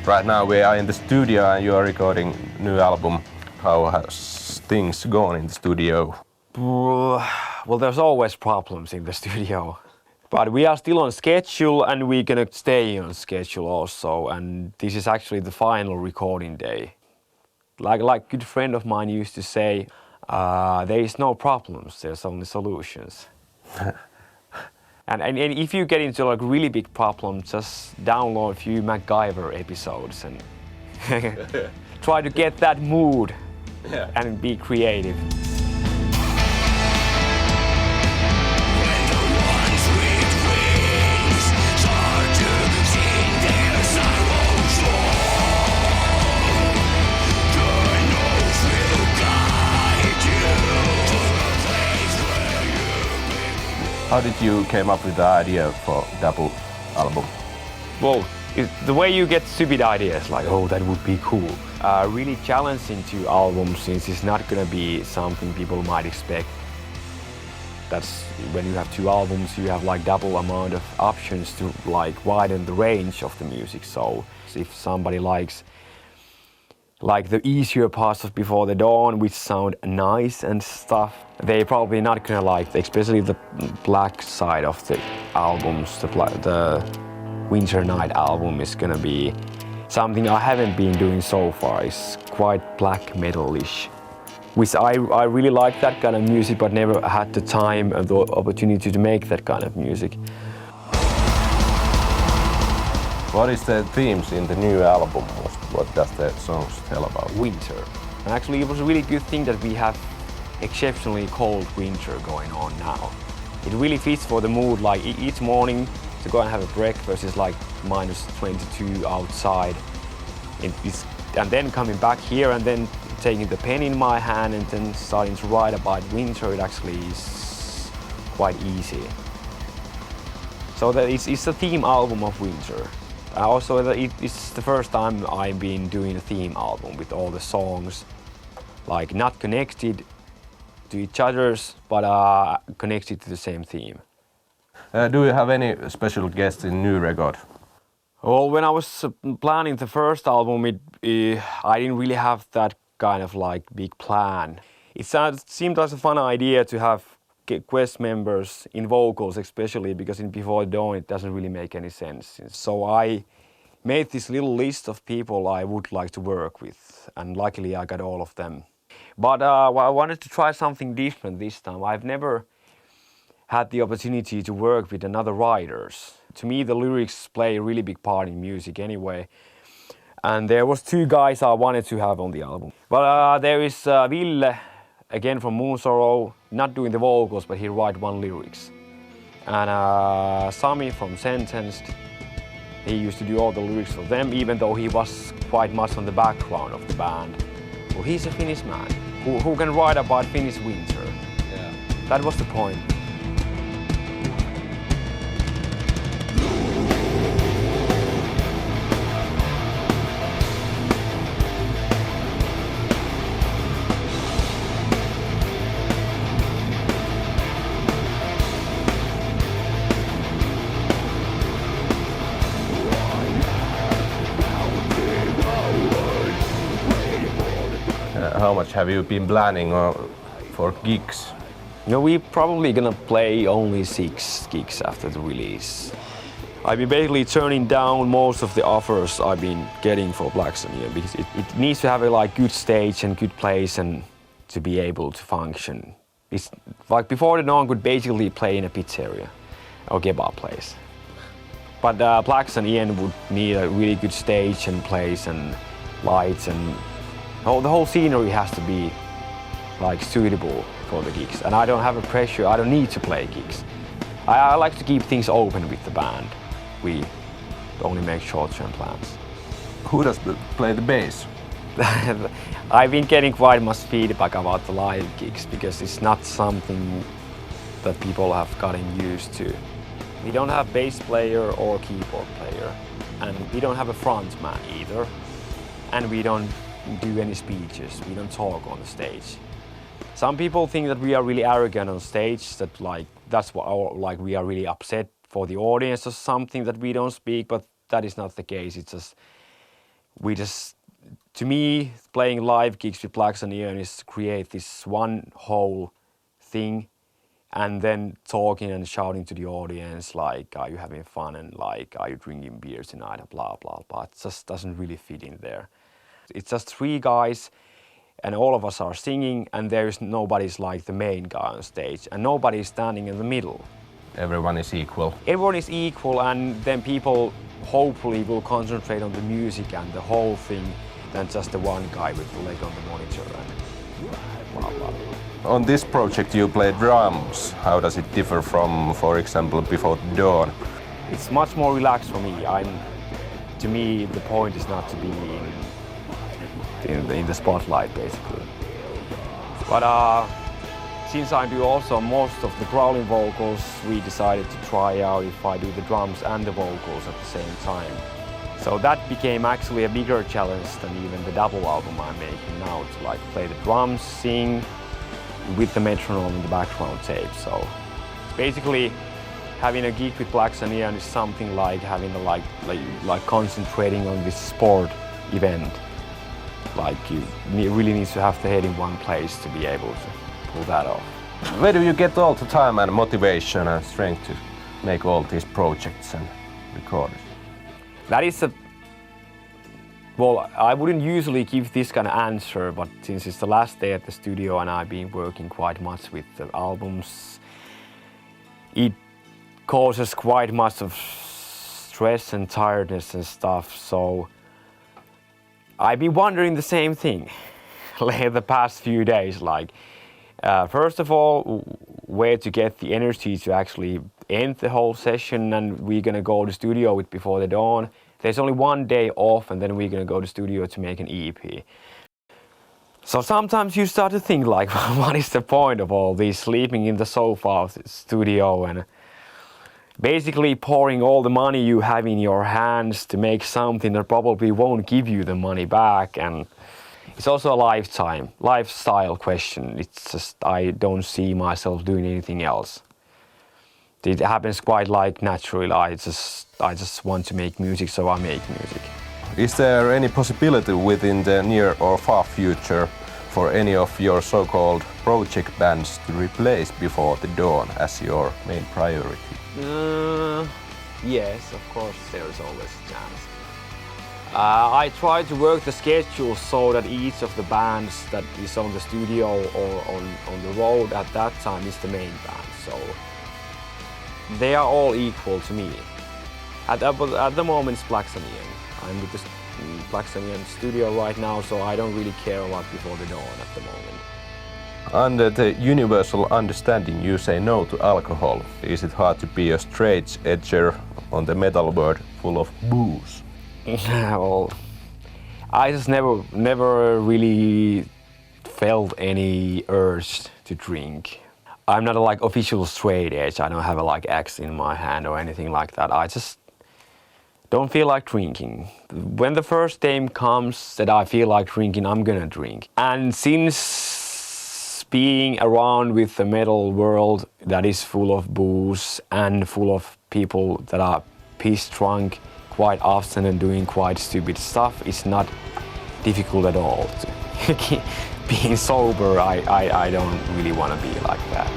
Right now we are in the studio and you are recording new album. How has things gone in the studio? Well, there's always problems in the studio. But we are still on schedule and we're gonna stay on schedule also. And this is actually the final recording day. Like a good friend of mine used to say, there is no problems, there's only solutions. and if you get into like really big problems, just download a few MacGyver episodes and try to get that mood and be creative. How did you came up with the idea for double album? Well, the way you get stupid ideas, like, oh, that would be cool. Really challenging to albums, since it's not gonna be something people might expect. That's when you have two albums, you have like double amount of options to like widen the range of the music. So if somebody likes like the easier parts of Before the Dawn, which sound nice and stuff, they probably not gonna like, especially the black side of the albums. The Winter Night album is gonna be something I haven't been doing so far. It's quite black metal-ish, which I really like that kind of music, but never had the time and the opportunity to make that kind of music. What is the themes in the new album? What does the songs tell about? Winter. And actually it was a really good thing that we have exceptionally cold winter going on now. It really fits for the mood, like each morning to go and have a breakfast is like minus 22 outside. And then coming back here and then taking the pen in my hand and then starting to write about winter, it actually is quite easy. So that it's a theme album of winter. Also, it's the first time I've been doing a theme album with all the songs, like not connected to each other's, but connected to the same theme. Do you have any special guests in new record? Well, when I was planning the first album, I didn't really have that kind of like big plan. It seemed like a fun idea to have guest members in vocals, especially because in Before the Dawn it doesn't really make any sense. So I made this little list of people I would like to work with, and luckily I got all of them. But I wanted to try something different this time. I've never had the opportunity to work with another writers. To me, the lyrics play a really big part in music anyway. And there was two guys I wanted to have on the album. But there is Ville, again from Moon Sorrow, not doing the vocals, but he write one lyrics. And Sami from Sentenced, he used to do all the lyrics for them, even though he was quite much on the background of the band. Well, he's a Finnish man who can write about Finnish winter. Yeah. That was the point. How much have you been planning for gigs? No, we're probably gonna play only 6 gigs after the release. I've been basically turning down most of the offers I've been getting for Black Sun Aeon because it needs to have a like good stage and good place and to be able to function. It's like Before the Dawn could basically play in a pizzeria or kebab place. But Black Sun Aeon would need a really good stage and place and lights and the whole scenery has to be like suitable for the gigs. And I don't have a pressure, I don't need to play gigs. I like to keep things open with the band. We only make short-term plans. Who does play the bass? I've been getting quite much feedback about the live gigs because it's not something that people have gotten used to. We don't have bass player or keyboard player, and we don't have a front man either, and we don't do any speeches, we don't talk on the stage. Some people think that we are really arrogant on stage, that like that's what like we are really upset for the audience or something that we don't speak, but that is not the case. It's just to me, playing live gigs with Black Sun Aeon is to create this one whole thing, and then talking and shouting to the audience like, are you having fun, and like, are you drinking beer tonight, and blah, blah, blah. It just doesn't really fit in there. It's just three guys, and all of us are singing, and nobody's like the main guy on stage, and nobody's standing in the middle. Everyone is equal. Everyone is equal, and then people hopefully will concentrate on the music and the whole thing than just the one guy with the leg on the monitor and blah, blah, blah. On this project you play drums. How does it differ from, for example, Before the Dawn? It's much more relaxed for me. To me, the point is not to be in the spotlight, basically. But since I do also most of the growling vocals, we decided to try out if I do the drums and the vocals at the same time. So that became actually a bigger challenge than even the double album I'm making now, to like play the drums, sing with the metronome in the background tape. So basically having a gig with Black Sun Aeon is something like having a like concentrating on this sport event. Like you really need to have the head in one place to be able to pull that off. Where do you get all the time and motivation and strength to make all these projects and recordings? That is well, I wouldn't usually give this kind of answer, but since it's the last day at the studio and I've been working quite much with the albums, it causes quite much of stress and tiredness and stuff. So I've been wondering the same thing the past few days. Like, first of all, where to get the energy to actually end the whole session, and we're gonna go to studio with Before the Dawn. There's only one day off, and then we're gonna go to studio to make an EP. So sometimes you start to think like, what is the point of all this, sleeping in the sofa of the studio and basically pouring all the money you have in your hands to make something that probably won't give you the money back. And it's also a lifestyle question. It's just, I don't see myself doing anything else. It happens quite like naturally. I just want to make music, so I make music. Is there any possibility within the near or far future for any of your so-called project bands to replace Before the Dawn as your main priority? Yes, of course, there is always a chance. I try to work the schedule so that each of the bands that is on the studio or on the road at that time is the main band. So they are all equal to me. At the moment it's Black Sun Aeon. I'm with the Black Sun Aeon studio right now, so I don't really care about Before the Dawn at the moment. Under the universal understanding you say no to alcohol. Is it hard to be a straight edger on the metal world full of booze? Well, I just never really felt any urge to drink. I'm not a like official straight edge. I don't have a like axe in my hand or anything like that. I just don't feel like drinking. When the first time comes that I feel like drinking, I'm gonna drink. And since being around with the metal world that is full of booze and full of people that are piss drunk quite often and doing quite stupid stuff, it's not difficult at all. Being sober, I don't really want to be like that.